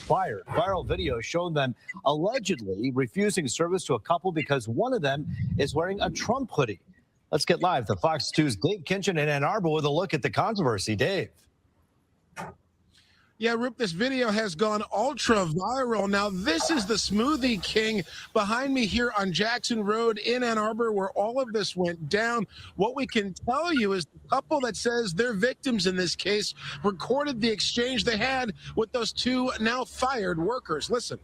fired. Viral video showed them allegedly refusing service to a couple because one of them is wearing a Trump hoodie. Let's get live to Fox 2's Dave Kinchin in Ann Arbor with a look at the controversy. Dave. Yeah, Rip, this video has gone ultra viral. Now, this is the Smoothie King behind me here on Jackson Road in Ann Arbor, where all of this went down. What we can tell you is the couple that says they're victims in this case recorded the exchange they had with those two now fired workers. Listen.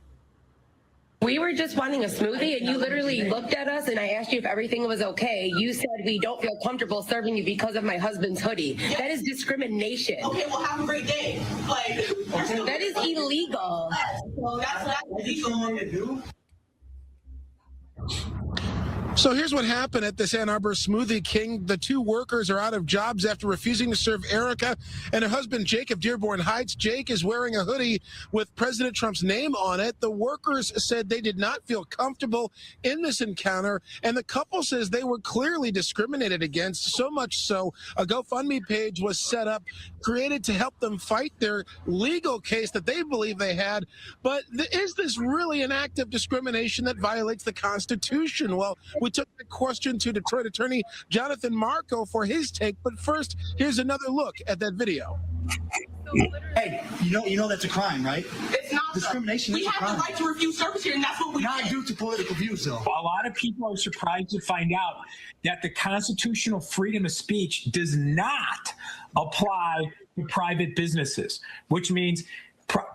We were just wanting a smoothie, and you literally looked at us, and I asked you if everything was okay. You said, we don't feel comfortable serving you because of my husband's hoodie. That is discrimination. Okay, well, have a great day. Like, that is illegal. Well, that's illegal to do. So here's what happened at this Ann Arbor Smoothie King. The two workers are out of jobs after refusing to serve Erica and her husband, Jake of Dearborn Heights. Jake is wearing a hoodie with President Trump's name on it. The workers said they did not feel comfortable in this encounter, and the couple says they were clearly discriminated against, so much so a GoFundMe page was set up, created to help them fight their legal case that they believe they had. But is this really an act of discrimination that violates the Constitution? Well, we took the question to Detroit attorney Jonathan Marco for his take, but first, here's another look at that video. Hey, you know that's a crime, right? It's not discrimination. We have the right to refuse service here, and that's what we not due to political views, though. A lot of people are surprised to find out that the constitutional freedom of speech does not apply to private businesses, which means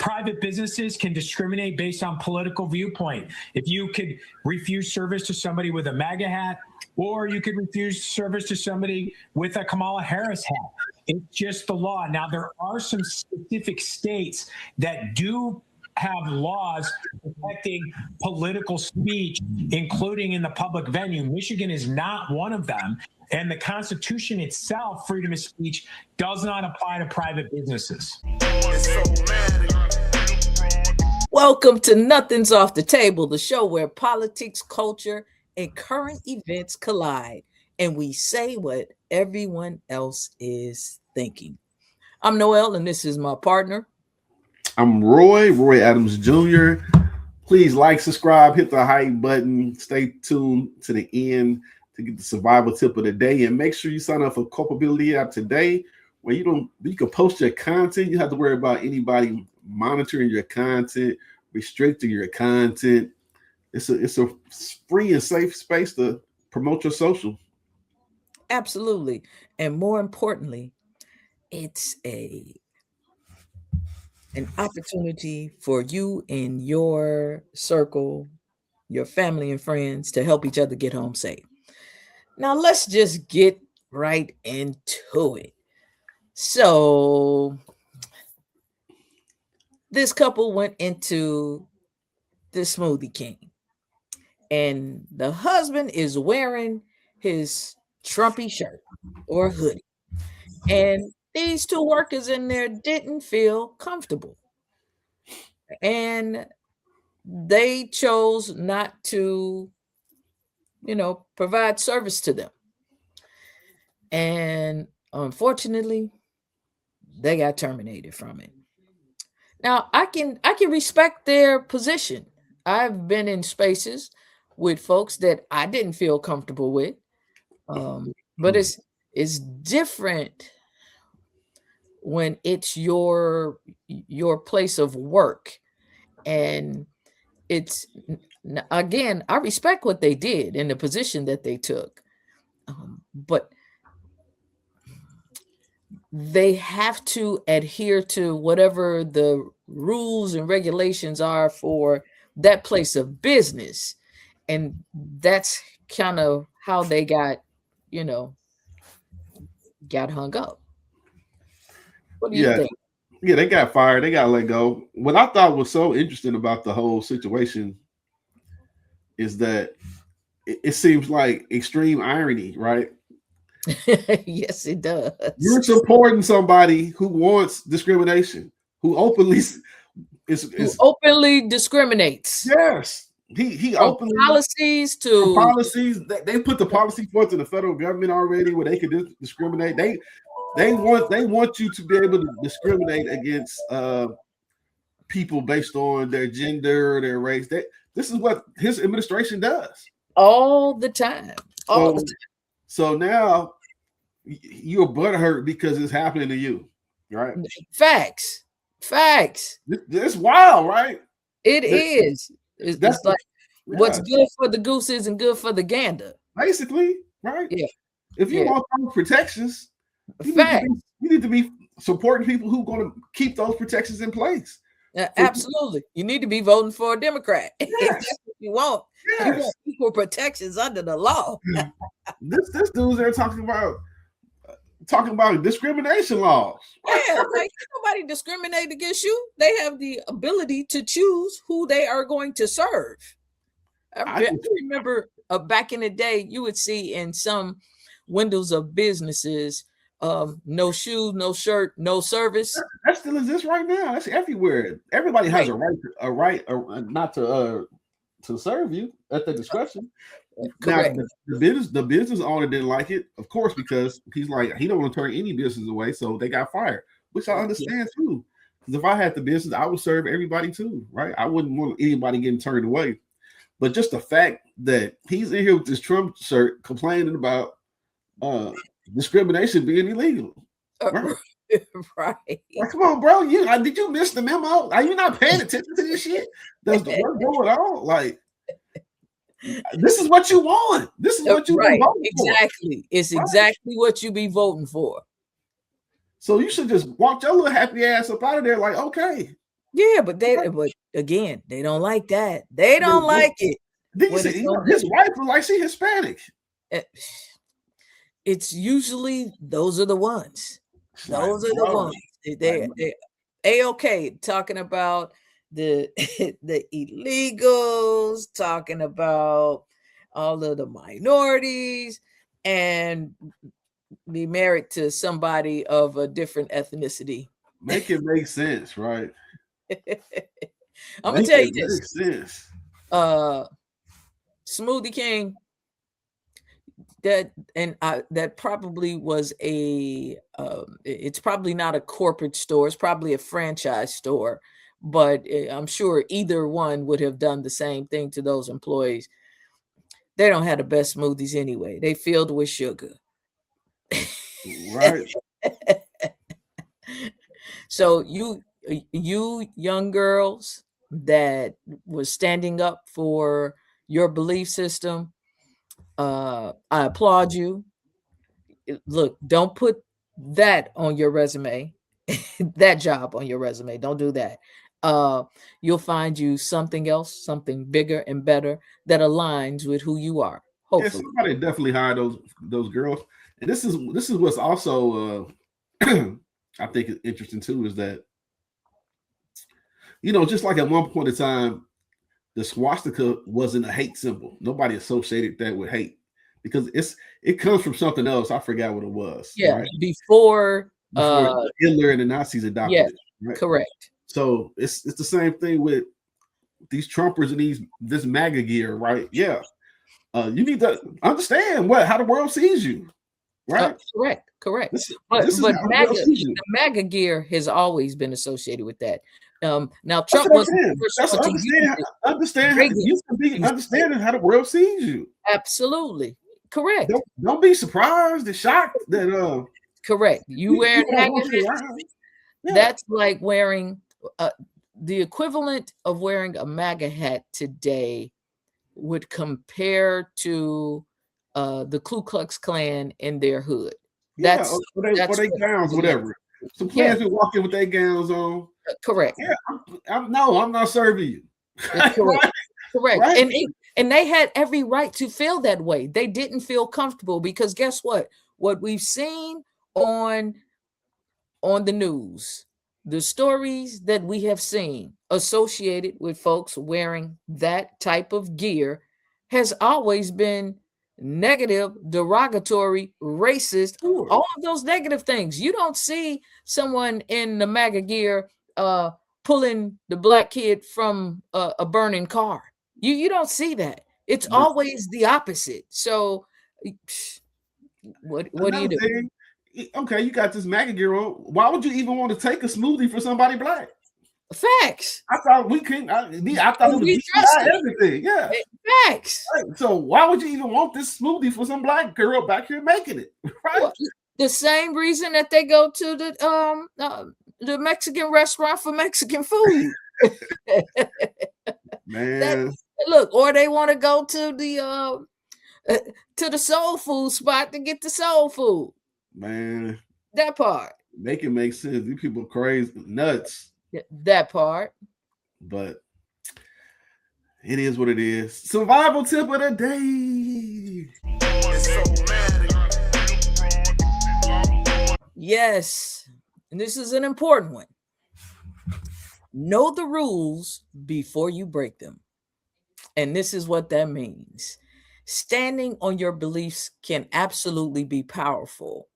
private businesses can discriminate based on political viewpoint. If you could refuse service to somebody with a MAGA hat, or you could refuse service to somebody with a Kamala Harris hat. It's just the law. Now, there are some specific states that do have laws protecting political speech, including in the public venue. Michigan is not one of them. And the Constitution itself, freedom of speech, does not apply to private businesses. Welcome to Nothing's Off the Table, the show where politics, culture, and current events collide, and we say what everyone else is thinking. I'm Noel, and this is my partner. I'm Roy Adams Jr. Please like, subscribe, hit the hype button. Stay tuned to the end to get the survival tip of the day, and make sure you sign up for Culpability App today, where you can post your content. You don't have to worry about anybody monitoring your content, restricting your content. It's a free and safe space to promote your social. Absolutely, and more importantly, it's an opportunity for you and your circle, your family and friends, to help each other get home safe. Now, let's just get right into it. So, this couple went into the Smoothie King, and the husband is wearing his Trumpy shirt or hoodie, and these two workers in there didn't feel comfortable, and they chose not to provide service to them. And unfortunately, they got terminated from it. Now, I can respect their position. I've been in spaces with folks that I didn't feel comfortable with. But it's different when it's your place of work. And it's, again, I respect what they did and the position that they took, but they have to adhere to whatever the rules and regulations are for that place of business. And that's kind of how they got hung up. What do you think? Yeah, they got fired. They got let go. What I thought was so interesting about the whole situation is that it seems like extreme irony, right? Yes, it does. You're supporting somebody who wants discrimination, who openly openly discriminates. Yes. He openly policies they put the policy forth to the federal government already where they could discriminate. They want you to be able to discriminate against people based on their gender, their race. This is what his administration does all the time. All the time. So now you're butthurt because it's happening to you, right? Facts. It's wild, right? It is. It's like what's good for the goose isn't good for the gander. Basically, right? Yeah. If you want those protections, you need to be supporting people who are going to keep those protections in place. Absolutely. You need to be voting for a Democrat. Yes. If that's what you want. Yes. You want equal protections under the law. This dude's there talking about discrimination laws. Yeah, like nobody discriminate against you. They have the ability to choose who they are going to serve. I remember back in the day, you would see in some windows of businesses, no shoes, no shirt, no service. That still exists right now. That's everywhere. Everybody has a right not to serve you at their discretion. Correct. Now, the business owner didn't like it, of course, because he's like, he don't want to turn any business away, so they got fired, which I understand too. Because if I had the business, I would serve everybody too, right? I wouldn't want anybody getting turned away. But just the fact that he's in here with this Trump shirt complaining about discrimination being illegal. Right. Right. Like, come on, bro. Did you miss the memo? Are you not paying attention to this shit? Does the work going on? Like, this is what you want. This is what you want. Exactly. It's exactly what you be voting for. So you should just walk your little happy ass up out of there, like, okay. Yeah, but again, they don't like that. They don't like it. His wife was like, she Hispanic. It's usually those are the ones. Those are the ones. They A-okay talking about the illegals, talking about all of the minorities, and be married to somebody of a different ethnicity. Make it make sense, right? I'm gonna tell you this. Smoothie King, that probably was it's probably not a corporate store, it's probably a franchise store, but I'm sure either one would have done the same thing to those employees. They don't have the best smoothies anyway. They filled with sugar. Right. So you young girls that was standing up for your belief system, I applaud you. Look, don't put that on your resume, that job on your resume. Don't do that. You'll find you something else, something bigger and better that aligns with who you are. Hopefully. Yeah, somebody definitely hired those girls. And this is what's also I think is interesting too, is that, just like at one point in time, the swastika wasn't a hate symbol. Nobody associated that with hate because it comes from something else. I forgot what it was. Yeah, right? before Hitler and the Nazis adopted it. Right? Correct. So it's the same thing with these Trumpers and this MAGA gear, right? Yeah. You need to understand how the world sees you. Right. Correct. But the MAGA gear has always been associated with that. Now Trump was understanding how the world sees you. Absolutely correct. Don't be surprised and shocked that correct. You wearing MAGA hat, that's like wearing the equivalent of wearing a MAGA hat today would compare to the Ku Klux Klan in their hood. That's their gowns, whatever. Some plants will walk in with their gowns on. Correct. Yeah, I'm not serving you. Correct. Right? And they had every right to feel that way. They didn't feel comfortable because guess what? What we've seen on the news, the stories that we have seen associated with folks wearing that type of gear has always been negative, derogatory, racist, all of those negative things. You don't see someone in the MAGA gear pulling the black kid from a burning car. You don't see that. It's always the opposite. So what do you do? Okay, you got this MAGA gear on. Why would you even want to take a smoothie for somebody black? Facts. I thought we couldn't. I thought it was We DCI trusted it. everything. Yeah. Facts. Right. So why would you even want this smoothie for some black girl back here making it? Right. Well, the same reason that they go to the Mexican restaurant for Mexican food. Man. Look, or they want to go to the soul food spot to get the soul food. Man. That part. Make it make sense. These people crazy, nuts. That part. But it is what it is. Survival tip of the day. Yes. And this is an important one. Know the rules before you break them. And this is what that means. Standing on your beliefs can absolutely be powerful.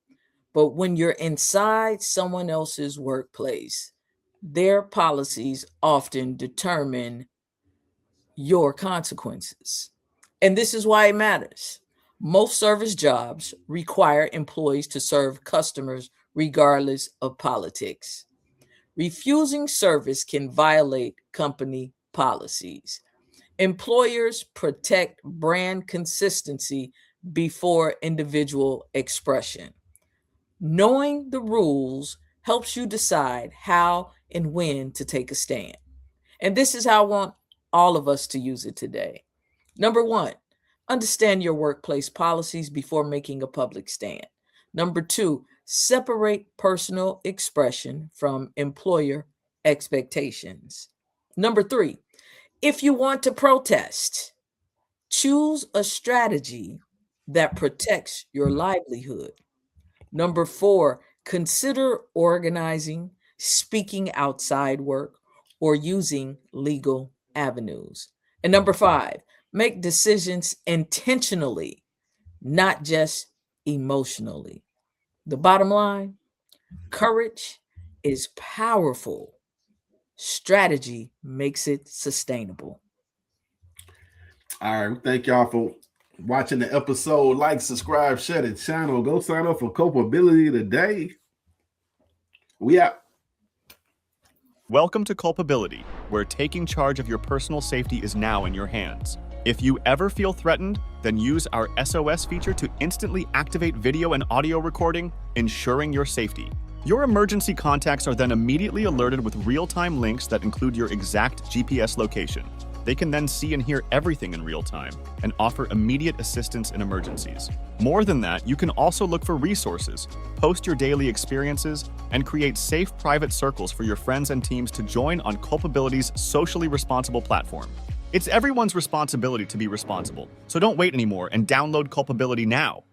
But when you're inside someone else's workplace, their policies often determine your consequences. And this is why it matters. Most service jobs require employees to serve customers regardless of politics. Refusing service can violate company policies. Employers protect brand consistency before individual expression. Knowing the rules helps you decide how and when to take a stand. And this is how I want all of us to use it today. Number one, understand your workplace policies before making a public stand. Number two, separate personal expression from employer expectations. Number three, if you want to protest, choose a strategy that protects your livelihood. Number four, consider organizing, speaking outside work, or using legal avenues. And number five, make decisions intentionally, not just emotionally. The bottom line, courage is powerful. Strategy makes it sustainable. All right. Thank y'all for watching the episode. Like, subscribe, share the channel. Go sign up for Culpability today. We out. Welcome to Culpability, where taking charge of your personal safety is now in your hands. If you ever feel threatened, then use our SOS feature to instantly activate video and audio recording, ensuring your safety. Your emergency contacts are then immediately alerted with real-time links that include your exact GPS location. They can then see and hear everything in real time and offer immediate assistance in emergencies. More than that, you can also look for resources, post your daily experiences, and create safe private circles for your friends and teams to join on Culpability's socially responsible platform. It's everyone's responsibility to be responsible, so don't wait anymore and download Culpability now.